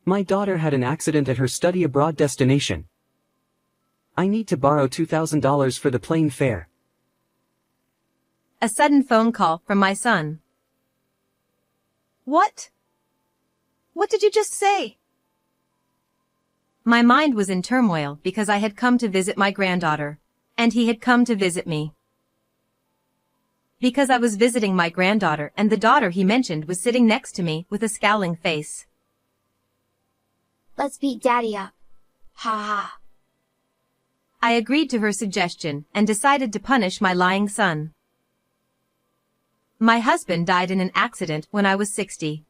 My daughter had an accident at her study abroad destination. I need to borrow $2,000 for the plane fare. A sudden phone call from my son. What? What did you just say? My mind was in turmoil because I had come to visit my granddaughter, and he had come to visit me. Because I was visiting my granddaughter and the daughter he mentioned was sitting next to me with a scowling face. Let's beat Daddy up. Ha ha. I agreed to her suggestion and decided to punish my lying son. My husband died in an accident when I was 60.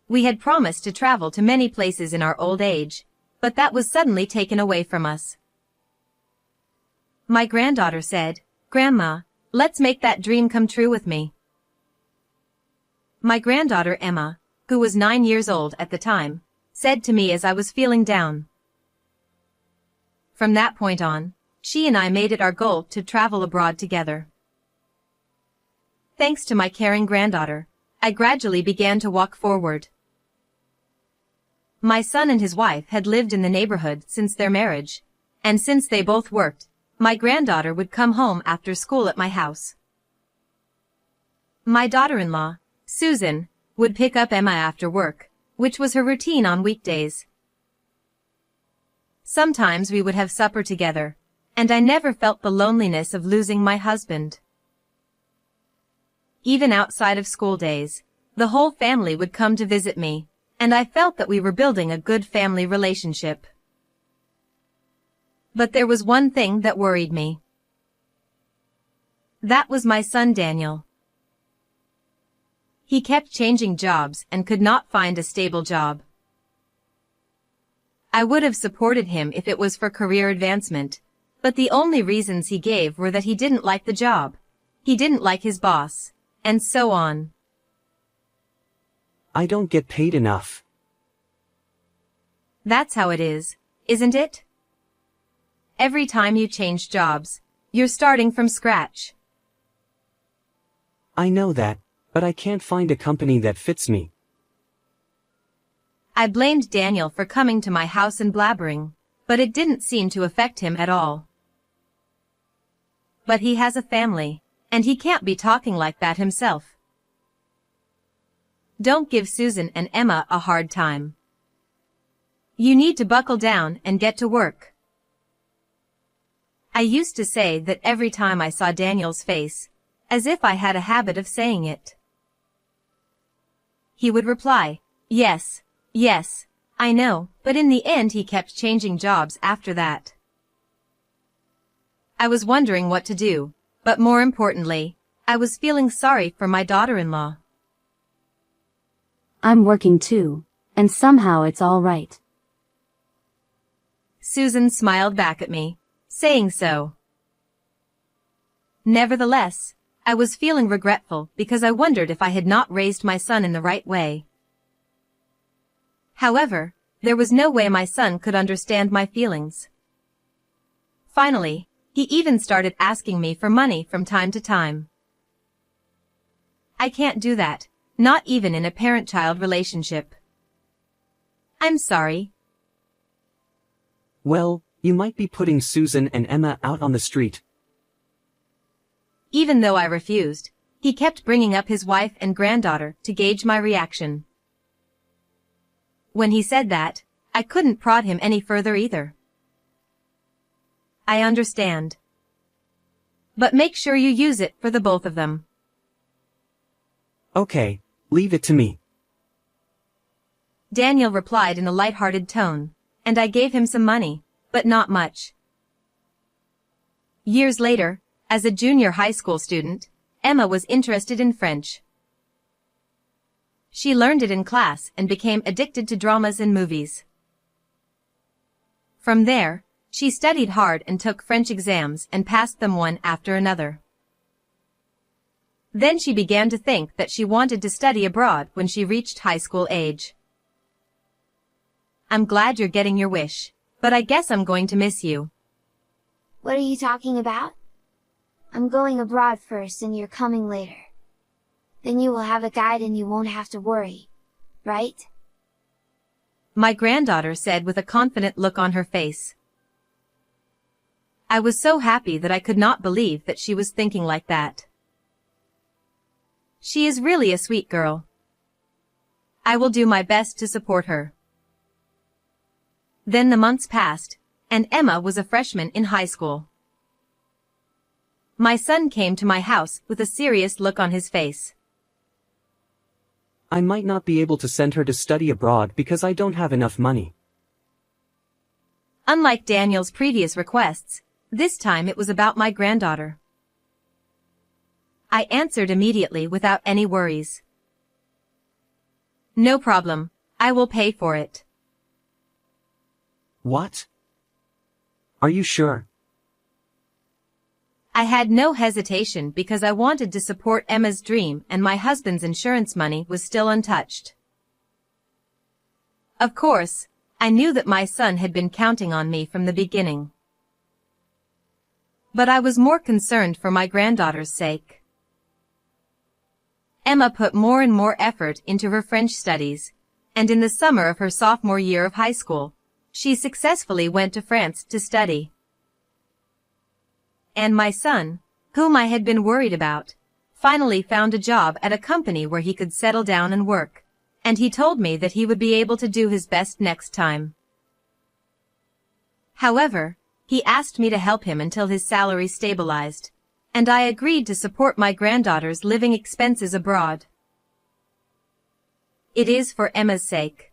We had promised to travel to many places in our old age, but that was suddenly taken away from us. My granddaughter said, "Grandma, let's make that dream come true with me." My granddaughter Emma, who was 9 years old at the time, said to me as I was feeling down. From that point on, she and I made it our goal to travel abroad together. Thanks to my caring granddaughter, I gradually began to walk forward. My son and his wife had lived in the neighborhood since their marriage, and since they both worked, my granddaughter would come home after school at my house. My daughter-in-law, Susan, would pick up Emma after work, which was her routine on weekdays. Sometimes we would have supper together, and I never felt the loneliness of losing my husband. Even outside of school days, the whole family would come to visit me, and I felt that we were building a good family relationship. But there was one thing that worried me. That was my son Daniel. He kept changing jobs and could not find a stable job. I would have supported him if it was for career advancement, but the only reasons he gave were that he didn't like the job, he didn't like his boss, and so on. I don't get paid enough. That's how it is, isn't it? Every time you change jobs, you're starting from scratch. I know that, but I can't find a company that fits me. I blamed Daniel for coming to my house and blabbering, but it didn't seem to affect him at all. But he has a family, and he can't be talking like that himself. Don't give Susan and Emma a hard time. You need to buckle down and get to work. I used to say that every time I saw Daniel's face, as if I had a habit of saying it. He would reply, "Yes, yes, I know," but in the end he kept changing jobs after that. I was wondering what to do, but more importantly, I was feeling sorry for my daughter-in-law. I'm working too, and somehow it's all right. Susan smiled back at me, saying so. Nevertheless, I was feeling regretful because I wondered if I had not raised my son in the right way. However, there was no way my son could understand my feelings. Finally, he even started asking me for money from time to time. I can't do that, not even in a parent-child relationship. I'm sorry. Well, you might be putting Susan and Emma out on the street. Even though I refused, he kept bringing up his wife and granddaughter to gauge my reaction. When he said that, I couldn't prod him any further either. I understand. But make sure you use it for the both of them. Okay, leave it to me. Daniel replied in a light-hearted tone, and I gave him some money, but not much. Years later, as a junior high school student, Emma was interested in French. She learned it in class and became addicted to dramas and movies. From there, she studied hard and took French exams and passed them one after another. Then she began to think that she wanted to study abroad when she reached high school age. I'm glad you're getting your wish, but I guess I'm going to miss you. What are you talking about? I'm going abroad first and you're coming later. Then you will have a guide and you won't have to worry, right? my granddaughter said with a confident look on her face. I was so happy that I could not believe that she was thinking like that. She is really a sweet girl. I will do my best to support her. Then the months passed, and Emma was a freshman in high school. My son came to my house with a serious look on his face. I might not be able to send her to study abroad because I don't have enough money. Unlike Daniel's previous requests, this time it was about my granddaughter. I answered immediately without any worries. No problem, I will pay for it. What? Are you sure? I had no hesitation because I wanted to support Emma's dream and my husband's insurance money was still untouched. Of course, I knew that my son had been counting on me from the beginning. But I was more concerned for my granddaughter's sake. Emma put more and more effort into her French studies, and in the summer of her sophomore year of high school, she successfully went to France to study. And my son, whom I had been worried about, finally found a job at a company where he could settle down and work, and he told me that he would be able to do his best next time. However, he asked me to help him until his salary stabilized, and I agreed to support my granddaughter's living expenses abroad. It is for Emma's sake.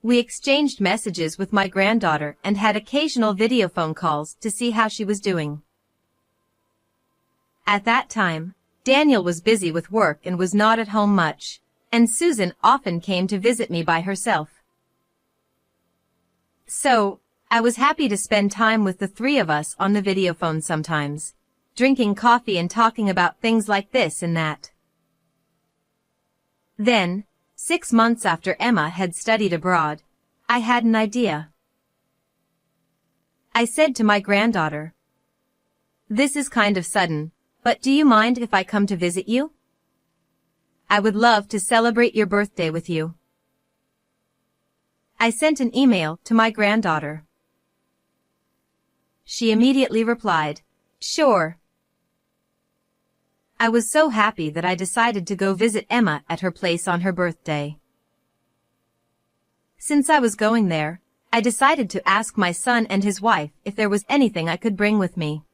We exchanged messages with my granddaughter and had occasional video phone calls to see how she was doing. At that time, Daniel was busy with work and was not at home much, and Susan often came to visit me by herself. So, I was happy to spend time with the three of us on the video phone sometimes, drinking coffee and talking about things like this and that. Then, 6 months after Emma had studied abroad, I had an idea. I said to my granddaughter, "This is kind of sudden, but do you mind if I come to visit you? I would love to celebrate your birthday with you." I sent an email to my granddaughter. She immediately replied, "Sure." I was so happy that I decided to go visit Emma at her place on her birthday. Since I was going there, I decided to ask my son and his wife if there was anything I could bring with me.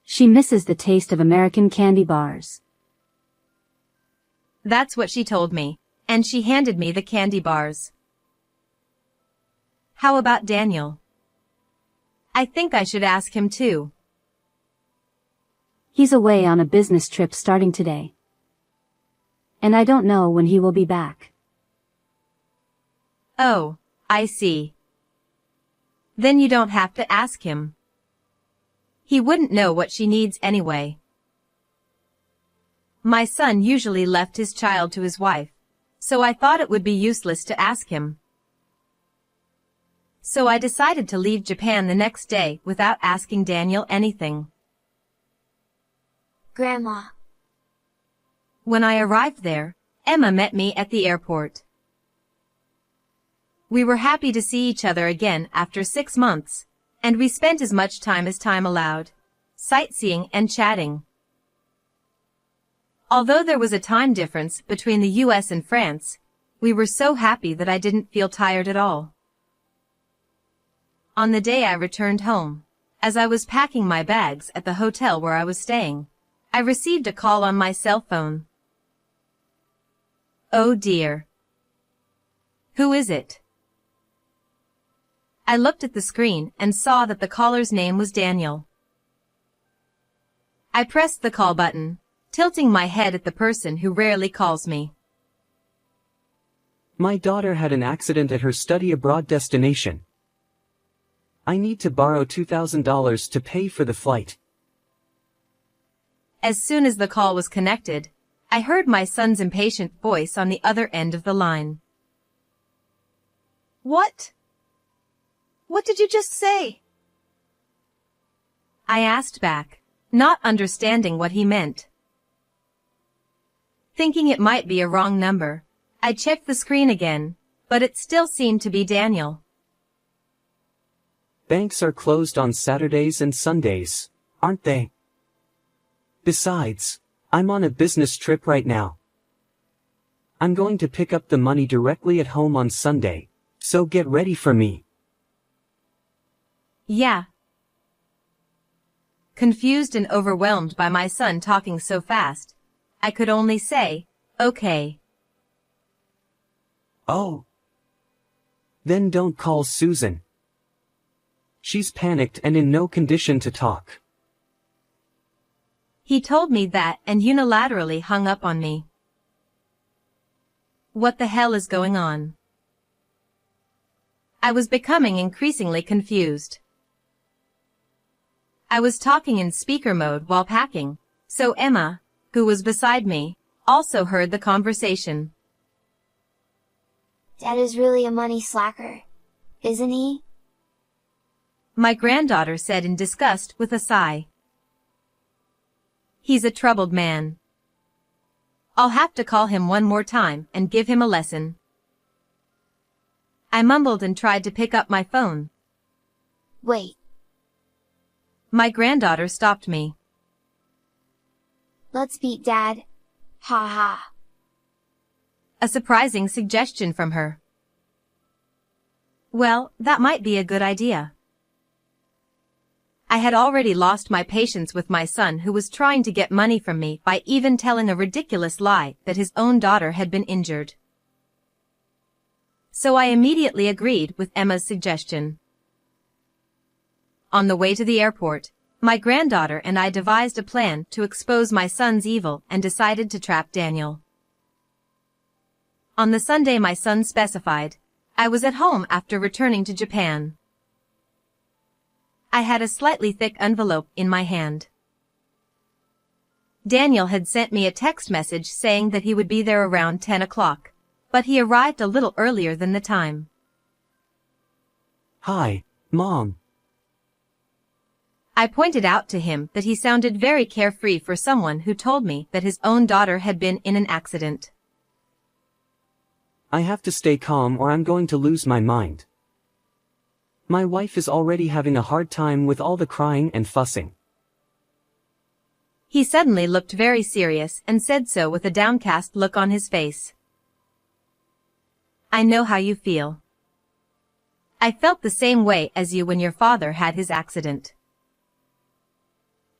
She misses the taste of American candy bars. That's what she told me, and she handed me the candy bars. How about Daniel? I think I should ask him too. He's away on a business trip starting today. And I don't know when he will be back. Oh, I see. Then you don't have to ask him. He wouldn't know what she needs anyway. My son usually left his child to his wife, so I thought it would be useless to ask him. So I decided to leave Japan the next day without asking Daniel anything. Grandma. When I arrived there, Emma met me at the airport. We were happy to see each other again after 6 months, and we spent as much time as time allowed, sightseeing and chatting. Although there was a time difference between the US and France, we were so happy that I didn't feel tired at all. On the day I returned home, as I was packing my bags at the hotel where I was staying, I received a call on my cell phone. Oh dear. Who is it? I looked at the screen and saw that the caller's name was Daniel. I pressed the call button, tilting my head at the person who rarely calls me. My daughter had an accident at her study abroad destination. I need to borrow $2,000 to pay for the flight. As soon as the call was connected, I heard my son's impatient voice on the other end of the line. What? What did you just say? I asked back, not understanding what he meant. Thinking it might be a wrong number, I checked the screen again, but it still seemed to be Daniel. Banks are closed on Saturdays and Sundays, aren't they? Besides, I'm on a business trip right now. I'm going to pick up the money directly at home on Sunday, so get ready for me. Yeah. Confused and overwhelmed by my son talking so fast, I could only say, okay. Oh. Then don't call Susan. She's panicked and in no condition to talk. He told me that and unilaterally hung up on me. What the hell is going on? I was becoming increasingly confused. I was talking in speaker mode while packing, so Emma, who was beside me, also heard the conversation. Dad is really a money slacker, isn't he? My granddaughter said in disgust with a sigh. He's a troubled man. I'll have to call him one more time and give him a lesson. I mumbled and tried to pick up my phone. Wait, My granddaughter stopped me. let's beat Dad. Ha ha. A surprising suggestion from her. Well, that might be a good idea. I had already lost my patience with my son who was trying to get money from me by even telling a ridiculous lie that his own daughter had been injured. So I immediately agreed with Emma's suggestion. On the way to the airport, my granddaughter and I devised a plan to expose my son's evil and decided to trap Daniel. On the Sunday my son specified, I was at home after returning to Japan. I had a slightly thick envelope in my hand. Daniel had sent me a text message saying that he would be there around 10 o'clock, but he arrived a little earlier than the time. Hi, Mom. I pointed out to him that he sounded very carefree for someone who told me that his own daughter had been in an accident. I have to stay calm or I'm going to lose my mind. My wife is already having a hard time with all the crying and fussing. He suddenly looked very serious and said so with a downcast look on his face. I know how you feel. I felt the same way as you when your father had his accident.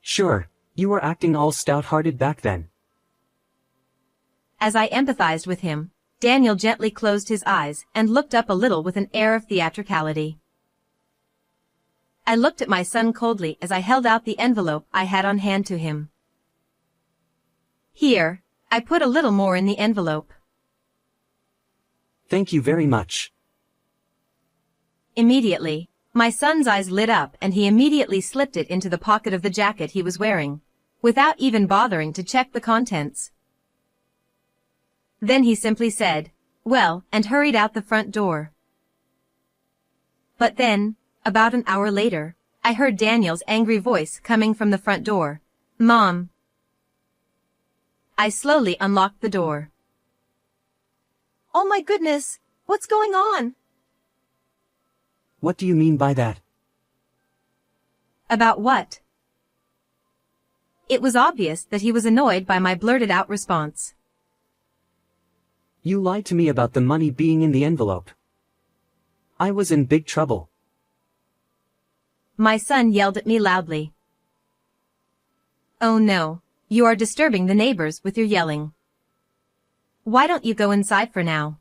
Sure, you were acting all stout-hearted back then. As I empathized with him, Daniel gently closed his eyes and looked up a little with an air of theatricality. I looked at my son coldly as I held out the envelope I had on hand to him. Here, I put a little more in the envelope. Thank you very much. Immediately, my son's eyes lit up and he immediately slipped it into the pocket of the jacket he was wearing, without even bothering to check the contents. Then he simply said, "Well," and hurried out the front door. But then, about an hour later, I heard Daniel's angry voice coming from the front door. "Mom." I slowly unlocked the door. Oh my goodness, what's going on? What do you mean by that? About what? It was obvious that he was annoyed by my blurted out response. You lied to me about the money being in the envelope. I was in big trouble. My son yelled at me loudly. Oh no, you are disturbing the neighbors with your yelling. Why don't you go inside for now?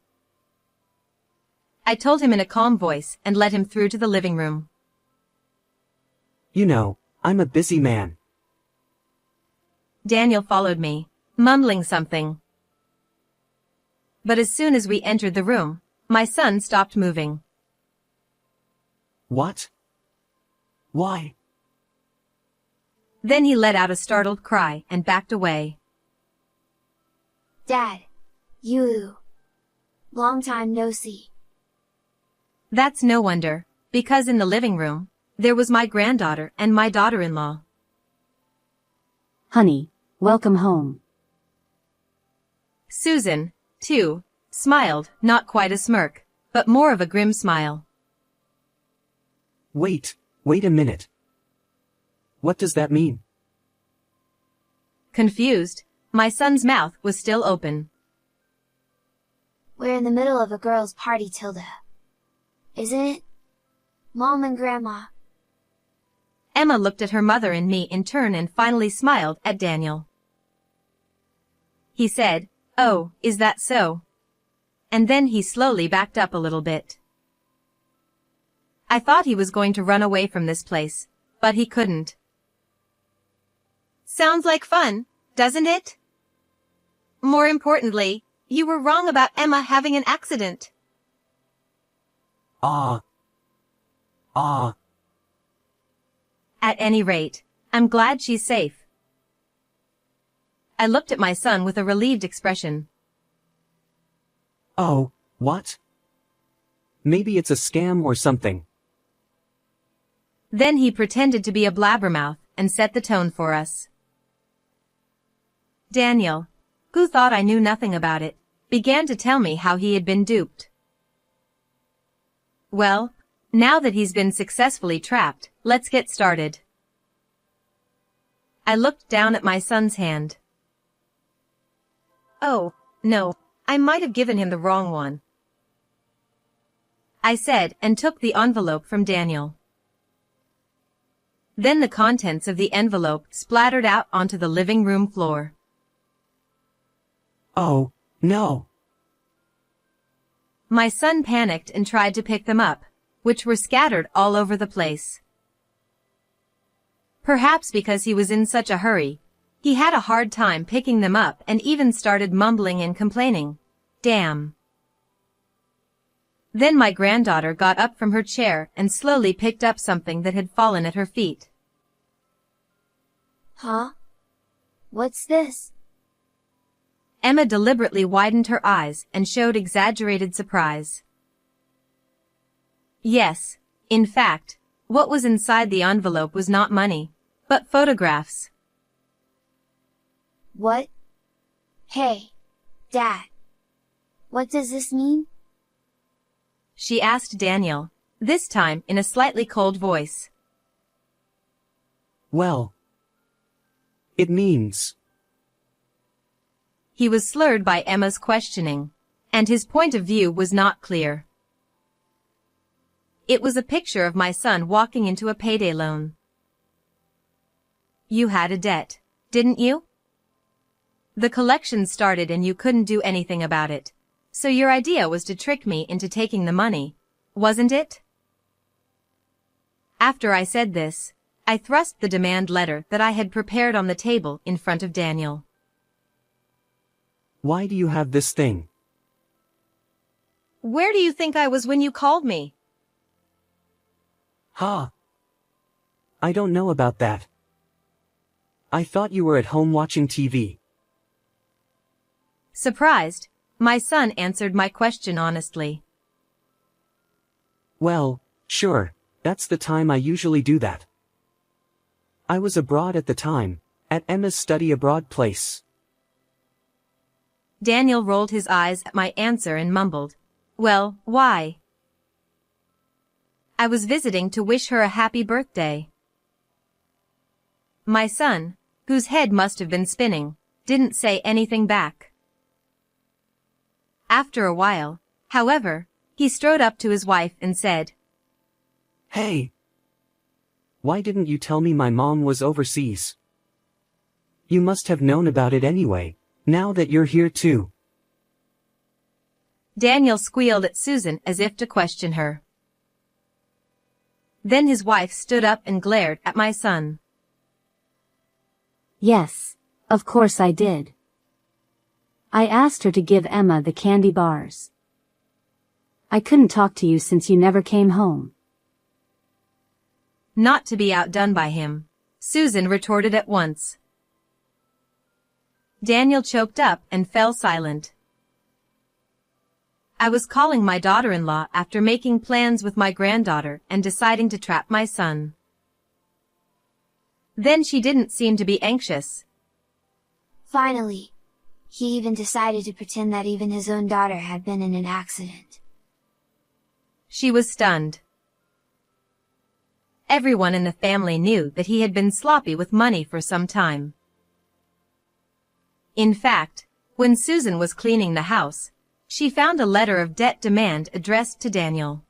I told him in a calm voice and led him through to the living room. You know, I'm a busy man. Daniel followed me, mumbling something. But as soon as we entered the room, my son stopped moving. What? Why? Then he let out a startled cry and backed away. Dad, you. Long time no see. That's no wonder, because in the living room, there was my granddaughter and my daughter-in-law. Honey, welcome home. Susan, too, smiled, not quite a smirk, but more of a grim smile. Wait a minute. What does that mean? Confused, my son's mouth was still open. We're in the middle of a girls' party, Tilda. Isn't it? Mom and Grandma. Emma looked at her mother and me in turn and finally smiled at Daniel. He said, "Oh, is that so?" And then he slowly backed up a little bit. I thought he was going to run away from this place, but he couldn't. Sounds like fun, doesn't it? More importantly, you were wrong about Emma having an accident. Ah. At any rate, I'm glad she's safe. I looked at my son with a relieved expression. Oh, what? Maybe it's a scam or something. Then he pretended to be a blabbermouth and set the tone for us. Daniel, who thought I knew nothing about it, began to tell me how he had been duped. Well, now that he's been successfully trapped, let's get started. I looked down at my son's hand. Oh, no, I might have given him the wrong one, I said, and took the envelope from Daniel. Then the contents of the envelope splattered out onto the living room floor. Oh, no. My son panicked and tried to pick them up, which were scattered all over the place. Perhaps because he was in such a hurry, he had a hard time picking them up and even started mumbling and complaining. Damn. Then my granddaughter got up from her chair and slowly picked up something that had fallen at her feet. Huh? What's this? Emma deliberately widened her eyes and showed exaggerated surprise. Yes, in fact, what was inside the envelope was not money, but photographs. What? Hey, Dad. What does this mean? She asked Daniel, this time in a slightly cold voice. Well, it means... He was slurred by Emma's questioning, and his point of view was not clear. It was a picture of my son walking into a payday loan. You had a debt, didn't you? The collection started and you couldn't do anything about it. So your idea was to trick me into taking the money, wasn't it? After I said this, I thrust the demand letter that I had prepared on the table in front of Daniel. Why do you have this thing? Where do you think I was when you called me? Ha! I don't know about that. I thought you were at home watching TV. Surprised, my son answered my question honestly. Well, sure, that's the time I usually do that. I was abroad at the time, at Emma's study abroad place. Daniel rolled his eyes at my answer and mumbled, "Well, why?" I was visiting to wish her a happy birthday. My son, whose head must have been spinning, didn't say anything back. After a while, however, he strode up to his wife and said, Hey! Why didn't you tell me my mom was overseas? You must have known about it anyway, now that you're here too. Daniel squealed at Susan as if to question her. Then his wife stood up and glared at my son. Yes, of course I did. I asked her to give Emma the candy bars. I couldn't talk to you since you never came home. Not to be outdone by him, Susan retorted at once. Daniel choked up and fell silent. I was calling my daughter-in-law after making plans with my granddaughter and deciding to trap my son. Then she didn't seem to be anxious. Finally. He even decided to pretend that even his own daughter had been in an accident. She was stunned. Everyone in the family knew that he had been sloppy with money for some time. In fact, when Susan was cleaning the house, she found a letter of debt demand addressed to Daniel.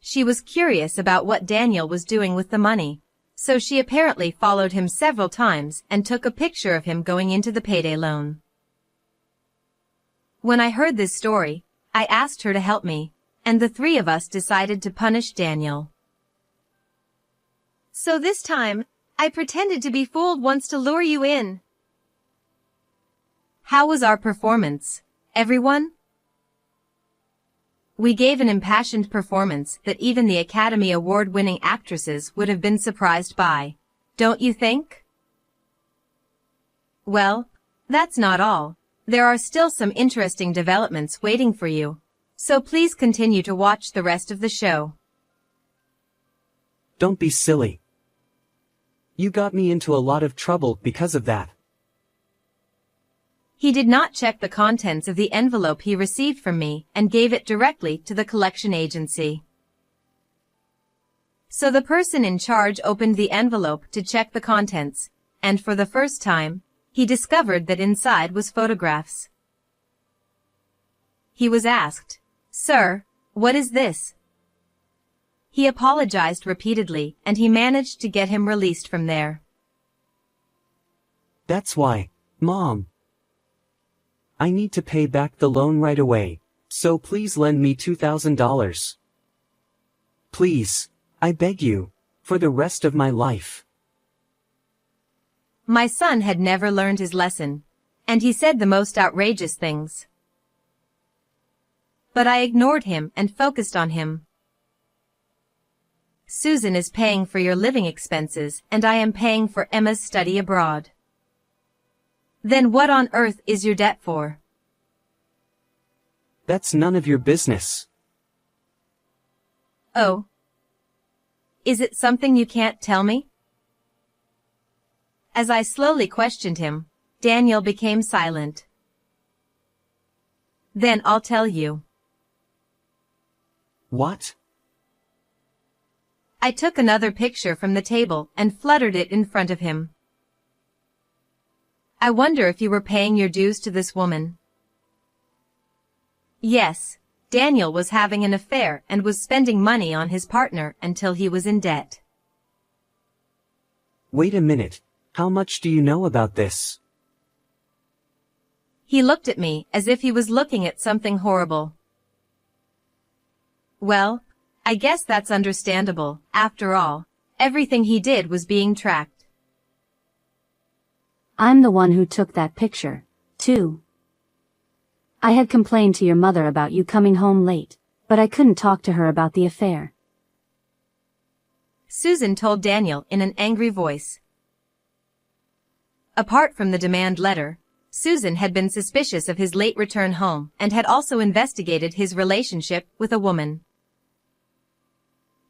She was curious about what Daniel was doing with the money, so she apparently followed him several times and took a picture of him going into the payday loan. When I heard this story, I asked her to help me, and the three of us decided to punish Daniel. So this time, I pretended to be fooled once to lure you in. How was our performance, everyone? We gave an impassioned performance that even the Academy Award-winning actresses would have been surprised by, don't you think? Well, that's not all. There are still some interesting developments waiting for you, so please continue to watch the rest of the show. Don't be silly. You got me into a lot of trouble because of that. He did not check the contents of the envelope he received from me and gave it directly to the collection agency. So the person in charge opened the envelope to check the contents, and for the first time, he discovered that inside was photographs. He was asked, "Sir, what is this?" He apologized repeatedly, and he managed to get him released from there. That's why, Mom. I need to pay back the loan right away, so please lend me $2,000. Please, I beg you, for the rest of my life. My son had never learned his lesson, and he said the most outrageous things. But I ignored him and focused on him. Susan is paying for your living expenses, and I am paying for Emma's study abroad. Then what on earth is your debt for? That's none of your business. Oh. Is it something you can't tell me? As I slowly questioned him, Daniel became silent. Then I'll tell you. What? I took another picture from the table and fluttered it in front of him. I wonder if you were paying your dues to this woman. Yes, Daniel was having an affair and was spending money on his partner until he was in debt. Wait a minute, how much do you know about this? He looked at me as if he was looking at something horrible. Well, I guess that's understandable. After all, everything he did was being tracked. I'm the one who took that picture, too. I had complained to your mother about you coming home late, but I couldn't talk to her about the affair. Susan told Daniel in an angry voice. Apart from the demand letter, Susan had been suspicious of his late return home and had also investigated his relationship with a woman.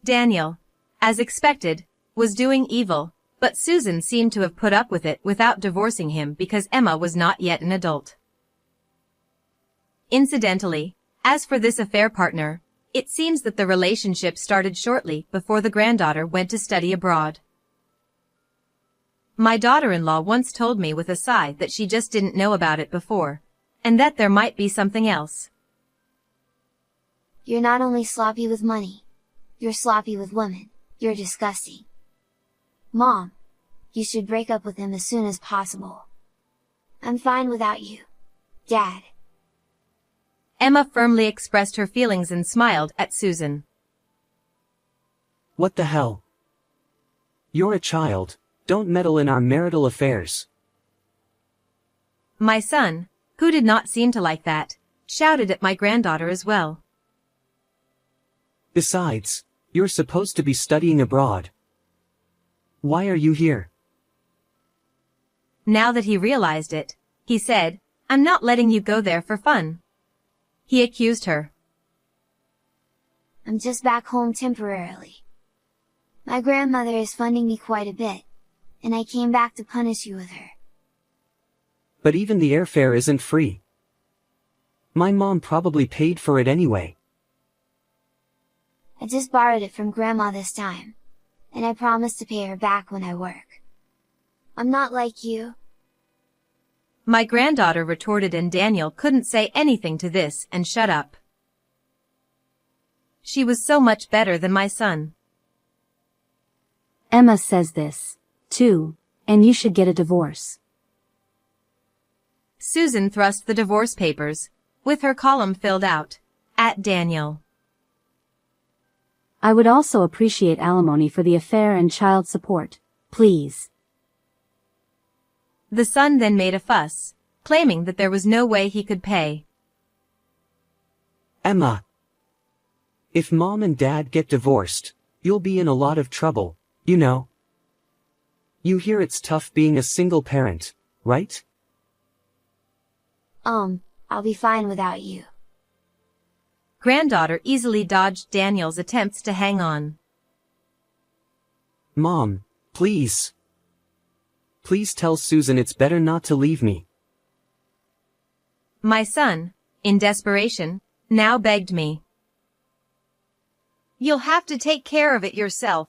Daniel, as expected, was doing evil, but Susan seemed to have put up with it without divorcing him because Emma was not yet an adult. Incidentally, as for this affair partner, it seems that the relationship started shortly before the granddaughter went to study abroad. My daughter-in-law once told me with a sigh that she just didn't know about it before, and that there might be something else. You're not only sloppy with money, you're sloppy with women. You're disgusting. Mom, you should break up with him as soon as possible. I'm fine without you. Dad. Emma firmly expressed her feelings and smiled at Susan. What the hell? You're a child, don't meddle in our marital affairs. My son, who did not seem to like that, shouted at my granddaughter as well. Besides, you're supposed to be studying abroad. Why are you here? Now that he realized it, he said, "I'm not letting you go there for fun." He accused her. I'm just back home temporarily. My grandmother is funding me quite a bit, and I came back to punish you with her. But even the airfare isn't free. My mom probably paid for it anyway. I just borrowed it from Grandma this time, and I promise to pay her back when I work. I'm not like you. My granddaughter retorted, and Daniel couldn't say anything to this and shut up. She was so much better than my son. Emma says this, too, and you should get a divorce. Susan thrust the divorce papers, with her column filled out, at Daniel. I would also appreciate alimony for the affair and child support, please. The son then made a fuss, claiming that there was no way he could pay. Emma. If Mom and Dad get divorced, you'll be in a lot of trouble, you know. You hear it's tough being a single parent, right? I'll be fine without you. Granddaughter easily dodged Daniel's attempts to hang on. Mom, please. Please tell Susan it's better not to leave me. My son, in desperation, now begged me. You'll have to take care of it yourself.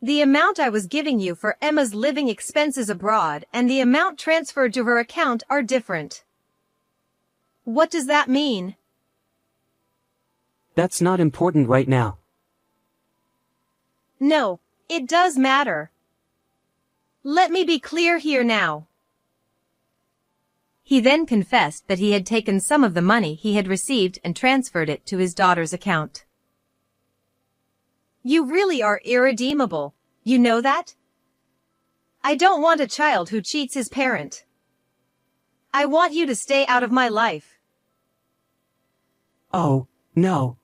The amount I was giving you for Emma's living expenses abroad and the amount transferred to her account are different. What does that mean? That's not important right now. No, it does matter. Let me be clear here now. He then confessed that he had taken some of the money he had received and transferred it to his daughter's account. You really are irredeemable, you know that? I don't want a child who cheats his parent. I want you to stay out of my life. Oh, no.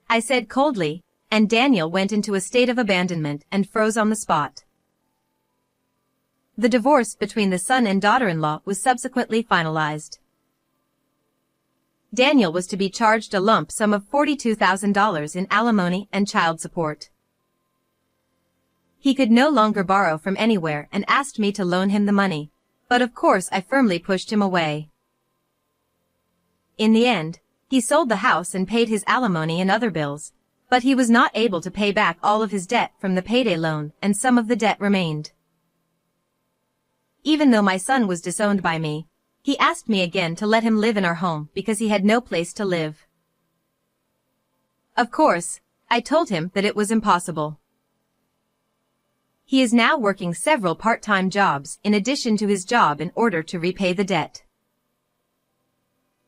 I said coldly, and Daniel went into a state of abandonment and froze on the spot. The divorce between the son and daughter-in-law was subsequently finalized. Daniel was to be charged a lump sum of $42,000 in alimony and child support. He could no longer borrow from anywhere and asked me to loan him the money, but of course I firmly pushed him away. In the end, he sold the house and paid his alimony and other bills, but he was not able to pay back all of his debt from the payday loan, and some of the debt remained. Even though my son was disowned by me, he asked me again to let him live in our home because he had no place to live. Of course, I told him that it was impossible. He is now working several part-time jobs in addition to his job in order to repay the debt.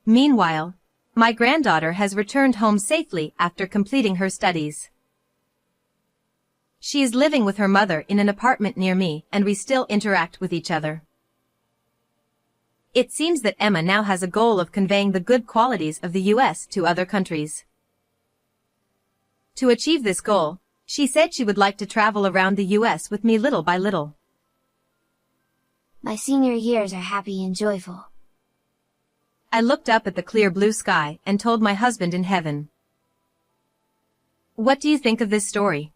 Meanwhile, my granddaughter has returned home safely after completing her studies. She is living with her mother in an apartment near me, and we still interact with each other. It seems that Emma now has a goal of conveying the good qualities of the U.S. to other countries. To achieve this goal, she said she would like to travel around the U.S. with me little by little. My senior years are happy and joyful. I looked up at the clear blue sky and told my husband in heaven. What do you think of this story?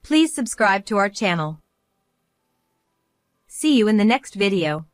Please subscribe to our channel. See you in the next video.